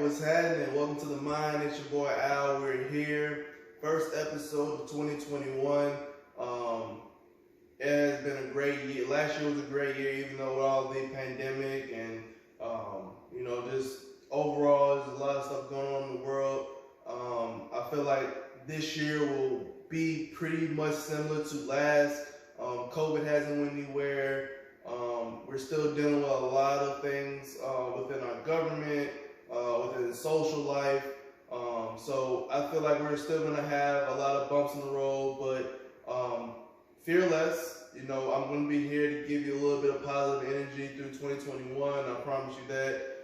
What's happening? Welcome to the Mind. It's your boy Al. We're here. First episode of 2021. It has been a great year. Last year was a great year, even though with all the pandemic and just overall, there's a lot of stuff going on in the world. I feel like this year will be pretty much similar to last. COVID hasn't went anywhere. We're still dealing with a lot of things within our government, within social life. So I feel like we're still going to have a lot of bumps in the road, but fear less. I'm going to be here to give you a little bit of positive energy through 2021. I promise you that.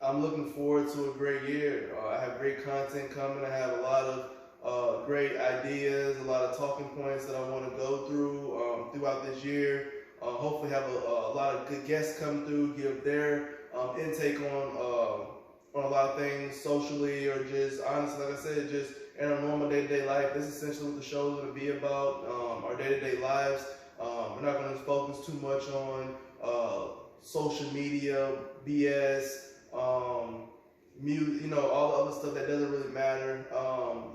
I'm looking forward to a great year. I have great content coming. I have a lot of great ideas, a lot of talking points that I want to go through throughout this year. Hopefully have a lot of good guests come through, give their intake on a lot of things socially or just honestly, like I said, just in our normal day-to-day life. This is essentially what the show is going to be about, our day-to-day lives. We're not going to focus too much on social media, BS, music, all the other stuff that doesn't really matter.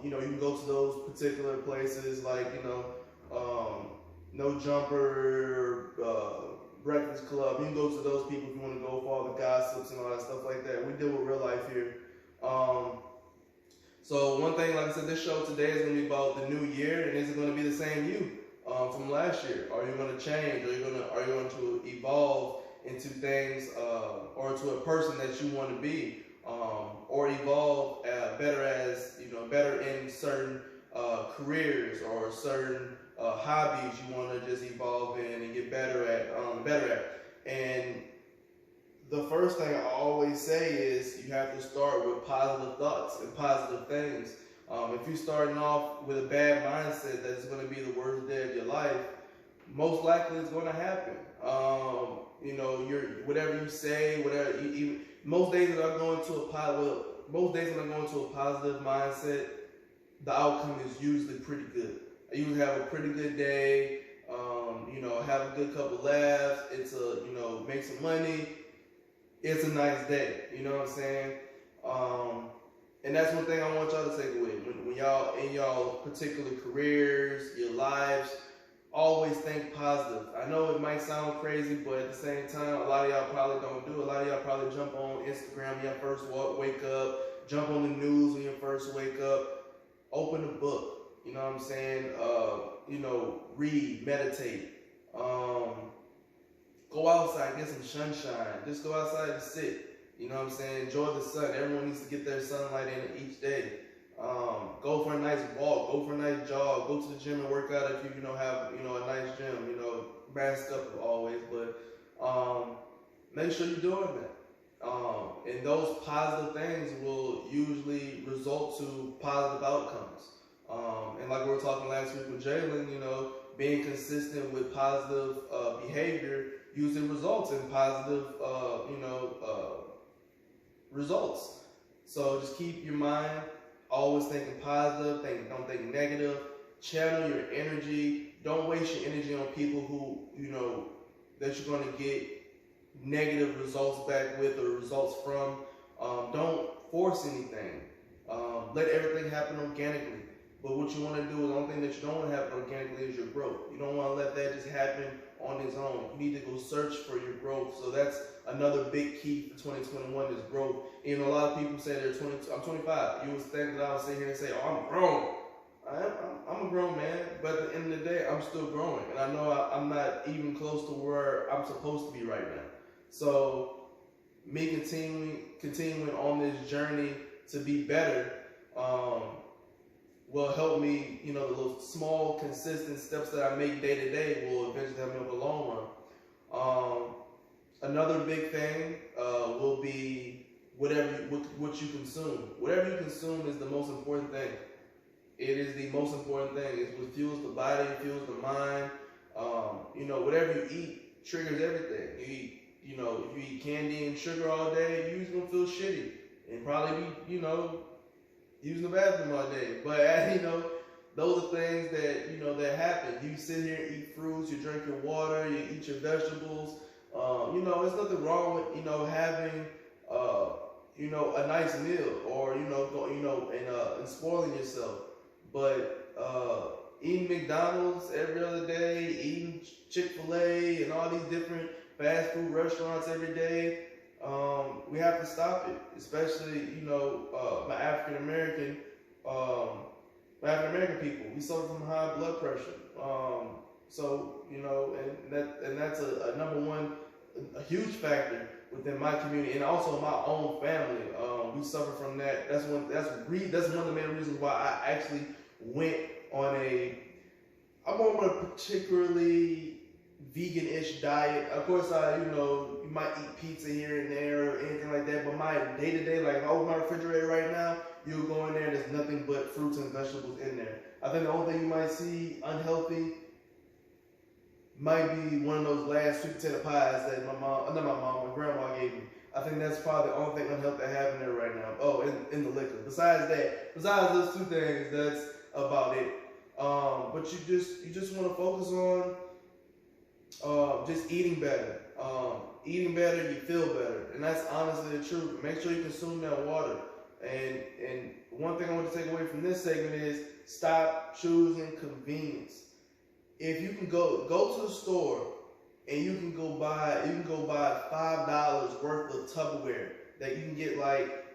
You can go to those particular places like, No Jumper, Breakfast Club. You can go to those people if you want to go for all the gossips and all that stuff like that. We deal with real life here. So one thing, like I said, this show today is going to be about the new year, and is it going to be the same you from last year? Are you going to change? Are you going to evolve into things or into a person that you want to be, or evolve better in certain careers or certain hobbies you want to just evolve in and get better at. And the first thing I always say is you have to start with positive thoughts and positive things. If you're starting off with a bad mindset that's going to be the worst day of your life, most likely it's going to happen. Whatever you say, most days that I go into a positive mindset, the outcome is usually pretty good. I usually have a pretty good day. Have a good couple laughs. It's make some money. It's a nice day. You know what I'm saying? And that's one thing I want y'all to take away. When y'all in y'all particular careers, your lives, always think positive. I know it might sound crazy, but at the same time, a lot of y'all probably don't do it. A lot of y'all probably jump on Instagram when you first wake up, jump on the news when you first wake up, open a book. You know what I'm saying? Read, meditate. Go outside, get some sunshine. Just go outside and sit. You know what I'm saying? Enjoy the sun. Everyone needs to get their sunlight in each day. Go for a nice walk. Go for a nice jog. Go to the gym and work out if you have a nice gym. Mask up always, but make sure you're doing that. And those positive things will usually result to positive outcomes. And like we were talking last week with Jalen, being consistent with positive behavior usually results in positive, results. So just keep your mind always thinking positive. Don't think negative. Channel your energy. Don't waste your energy on people who that you're going to get negative results back with or results from. Don't force anything. Let everything happen organically. But what you want to do is the only thing that you don't want to happen organically is your growth. You don't want to let that just happen on its own. You need to go search for your growth. So that's another big key for 2021 is growth. A lot of people say they're 20. I'm 25. You would think that I would sit here and say, "Oh, I'm grown." I'm a grown man, but at the end of the day, I'm still growing, and I know I'm not even close to where I'm supposed to be right now. So me continuing on this journey to be better. Will help me, the little small, consistent steps that I make day to day will eventually help me over the long run. Another big thing will be what you consume. Whatever you consume is the most important thing. It is the most important thing. It's what fuels the body, fuels the mind. Whatever you eat triggers everything. If you eat candy and sugar all day, you're just gonna feel shitty and probably be, using the bathroom all day. But those are things that that happen. You sit here and eat fruits, you drink your water, you eat your vegetables. There's nothing wrong with having a nice meal, or and spoiling yourself. But eating McDonald's every other day, eating Chick-fil-A and all these different fast food restaurants every day, we have to stop it. Especially my African American people, we suffer from high blood pressure. So and that's a number one, a huge factor within my community and also my own family. We suffer from that. That's one of the main reasons why I actually went on I'm on a particularly vegan-ish diet. Of course, you might eat pizza here and there or anything like that, but my day-to-day, like if I open my refrigerator right now, you'll go in there and there's nothing but fruits and vegetables in there. I think the only thing you might see unhealthy might be one of those last sweet potato pies that my grandma gave me. I think that's probably the only thing unhealthy I have in there right now. Oh, in the liquor. Besides those two things, that's about it. But you just want to focus on just eating better. Eating better, you feel better, and that's honestly the truth. Make sure you consume that water. And one thing I want to take away from this segment is stop choosing convenience. If you can go to the store and you can go buy $5 worth of Tupperware that you can get like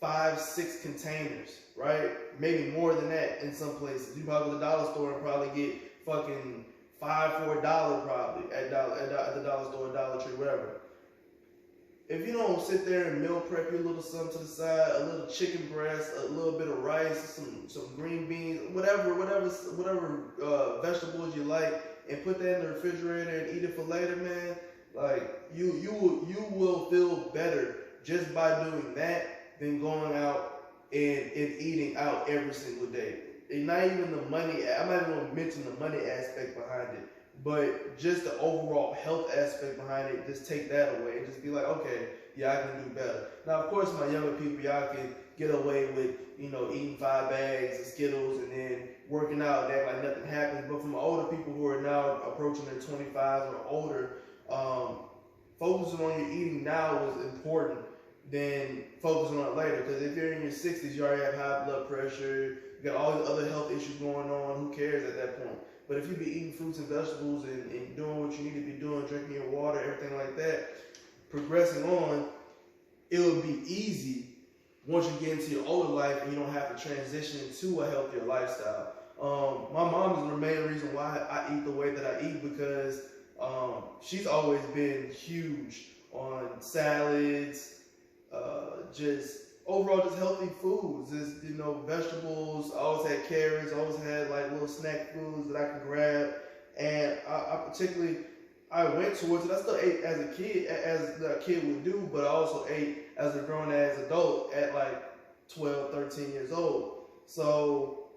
5-6 containers, right? Maybe more than that in some places. You probably go to the dollar store and probably get fucking $5 for $1 probably at the dollar store, Dollar Tree, whatever. If you don't sit there and meal prep your little something to the side, a little chicken breast, a little bit of rice, some green beans, whatever vegetables you like, and put that in the refrigerator and eat it for later, man, like you will feel better just by doing that than going out and eating out every single day. And not even the money, I'm not even going to mention the money aspect behind it, but just the overall health aspect behind it, just take that away and just be like, okay, yeah, I can do better. Now, of course, my younger people, y'all can get away with, eating 5 bags of Skittles and then working out and act like nothing happens. But from older people who are now approaching their 25s or older, focusing on your eating now is important than focusing on it later. Because if you're in your 60s, you already have high blood pressure, you got all these other health issues going on, who cares at that point? But if you be eating fruits and vegetables and doing what you need to be doing, drinking your water, everything like that, progressing on, it will be easy once you get into your older life and you don't have to transition into a healthier lifestyle. My mom is the main reason why I eat the way that I eat, because she's always been huge on salads, just overall just healthy foods, just vegetables. I always had carrots, I always had like little snack foods that I could grab, and I went towards it. I still ate as a kid would do, but I also ate as a grown ass adult at like 12, 13 years old. So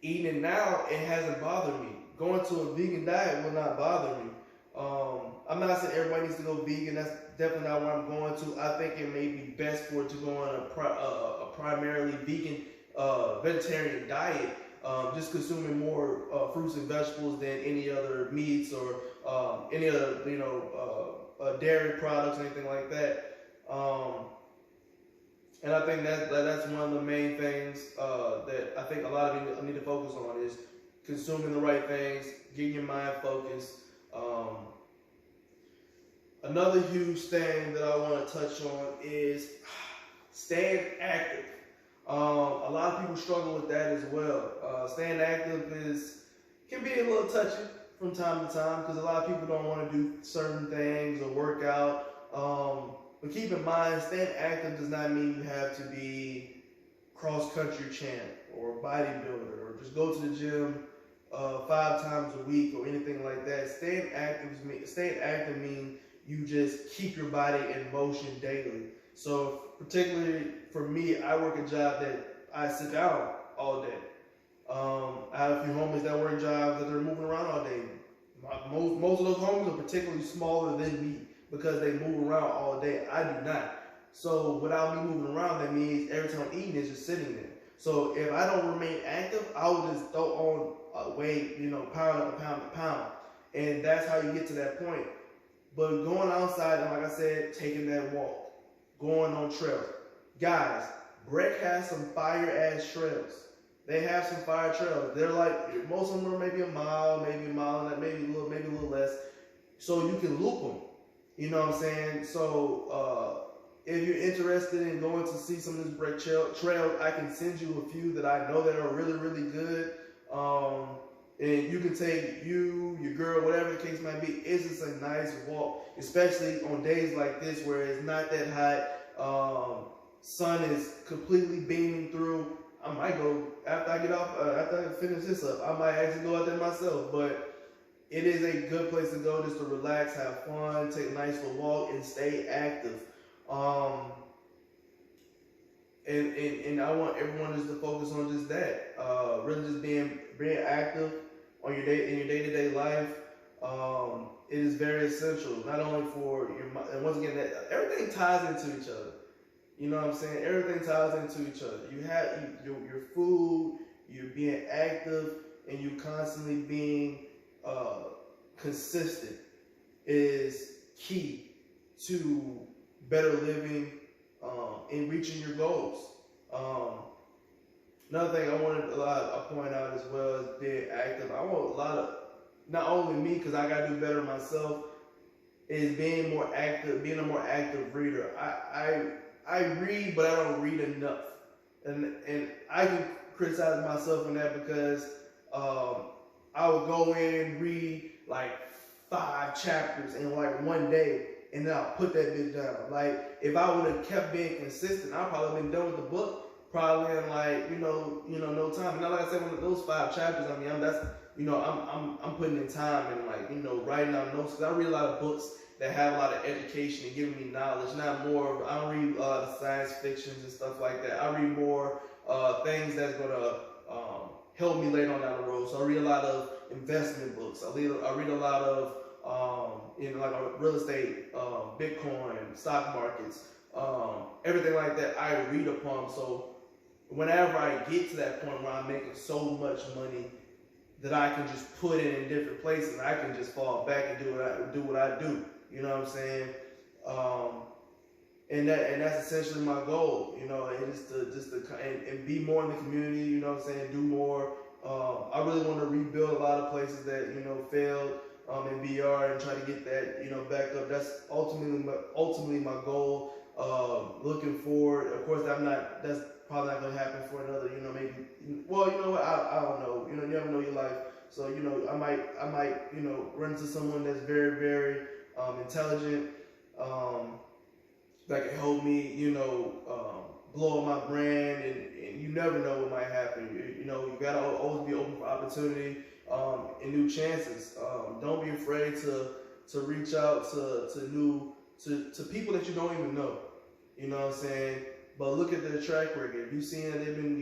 eating it now, it hasn't bothered me. Going to a vegan diet will not bother me. I'm not saying everybody needs to go vegan. That's definitely not where I'm going to. I think it may be best for it to go on a primarily vegan, vegetarian diet, just consuming more fruits and vegetables than any other meats or any other dairy products, anything like that. And I think that's one of the main things that I think a lot of people need to focus on is consuming the right things, getting your mind focused. Another huge thing that I want to touch on is staying active. A lot of people struggle with that as well. Staying active can be a little touchy from time to time because a lot of people don't want to do certain things or work out. But keep in mind, staying active does not mean you have to be cross-country champ or bodybuilder or just go to the gym 5 times a week or anything like that. Staying active means you just keep your body in motion daily. So particularly for me, I work a job that I sit down all day. I have a few homies that work jobs that they're moving around all day. Most of those homies are particularly smaller than me because they move around all day. I do not. So without me moving around, that means every time I'm eating, it's just sitting there. So if I don't remain active, I will just throw on weight, pound up a pound. And that's how you get to that point. But going outside and, like I said, taking that walk, going on trails. Guys, Breck has some fire ass trails. They have some fire trails. They're like, most of them are maybe a mile and maybe a little less. So you can loop them. You know what I'm saying? So if you're interested in going to see some of this Breck trails, I can send you a few that I know that are really, really good. And you can take your girl, whatever the case might be. It's just a nice walk, especially on days like this where it's not that hot. Sun is completely beaming through. I might go after I get off, after I finish this up. I might actually go out there myself, but it is a good place to go just to relax, have fun, take a nice little walk, and stay active. And I want everyone just to focus on just that. Really just being active on your day-to-day life. It is very essential, not only for your mind, and once again, that everything ties into each other. You know what I'm saying? Everything ties into each other. You have your food, you're being active, and you constantly being consistent is key to better living and reaching your goals. Another thing I wanted to point out as well is being active. I want a lot of, not only me, because I got to do better myself, is being more active, being a more active reader. I read, but I don't read enough. And I can criticize myself on that because I would go in, read like 5 chapters in like one day, and then I'll put that bitch down. Like, if I would have kept being consistent, I'd probably been done with the book probably in like, no time. Now, like I said, one of those 5 chapters, I mean, I'm putting in time and like, writing down notes, because I read a lot of books that have a lot of education and giving me knowledge. Not more, I don't read science fictions and stuff like that. I read more things that's gonna help me later on down the road. So I read a lot of investment books. I read a lot of like real estate, Bitcoin, stock markets, everything like that. I read upon. So whenever I get to that point where I'm making so much money that I can just put it in different places, I can just fall back and do what I do. You know what I'm saying? And that's essentially my goal. And just to and be more in the community. You know what I'm saying? Do more. I really want to rebuild a lot of places that failed in BR and try to get that back up. That's ultimately my goal. Looking forward. Of course, that's probably not gonna happen for another. Maybe. Well, you know what? I don't know. You never know your life. So I might run into someone that's very, very intelligent, that can help me, blow up my brand, and you never know what might happen. You gotta always be open for opportunity and new chances. Don't be afraid to reach out to people that you don't even know. You know what I'm saying? But look at their track record. You've seen that they've been,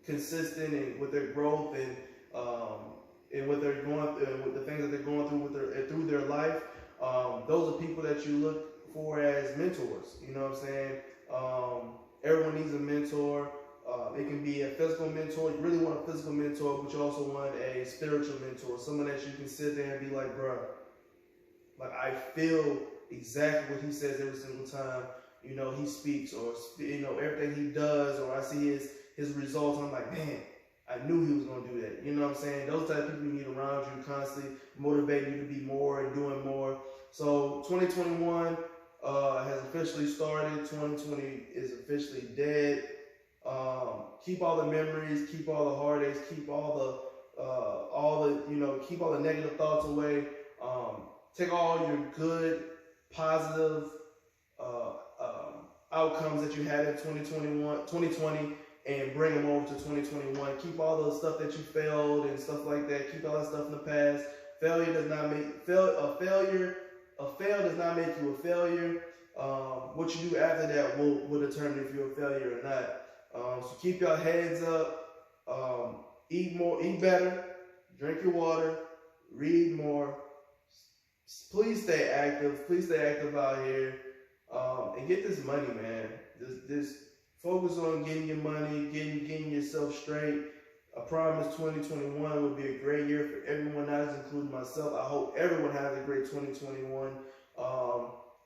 consistent and with their growth and what they're going through, with the things that they're going through their life. Those are people that you look for as mentors. You know what I'm saying? Everyone needs a mentor. It can be a physical mentor. You really want a physical mentor, but you also want a spiritual mentor. Someone that you can sit there and be like, bro, like I feel exactly what he says every single time. He speaks, or everything he does, or I see his results. And I'm like, man, I knew he was gonna do that. You know what I'm saying? Those type of people you need around you, constantly motivating you to be more and doing more. So 2021 has officially started. 2020 is officially dead. Keep all the memories, keep all the heartaches, keep all the keep all the negative thoughts away. Take all your good, positive outcomes that you had in 2020, and bring them over to 2021. Keep all the stuff that you failed and stuff like that. Keep all that stuff in the past. Failure does not make a fail does not make you a failure. What you do after that will determine if you're a failure or not. So keep your heads up. Eat better. Drink your water. Read more. Please stay active. Please stay active out here. And get this money, man. Just focus on getting your money, getting yourself straight. I promise 2021 will be a great year for everyone, not including myself. I hope everyone has a great 2021.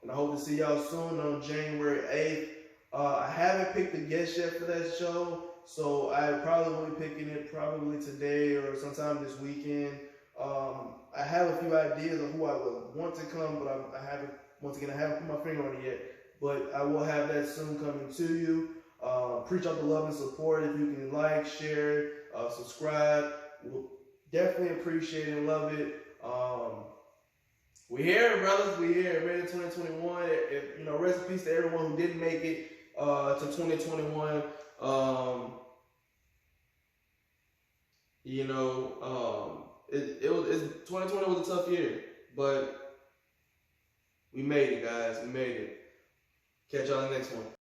And I hope to see y'all soon on January 8th. I haven't picked a guest yet for that show, so I probably will be picking it probably today or sometime this weekend. I have a few ideas of who I would want to come, but I haven't, once again, I haven't put my finger on it yet. But I will have that soon coming to you. Appreciate the love and support. If you can like, share, subscribe, we'll definitely appreciate it and love it. We here, brothers. We here. Ready to 2021. Rest in peace to everyone who didn't make it to 2021. It was 2020 was a tough year, but we made it, guys. We made it. Catch y'all in the next one.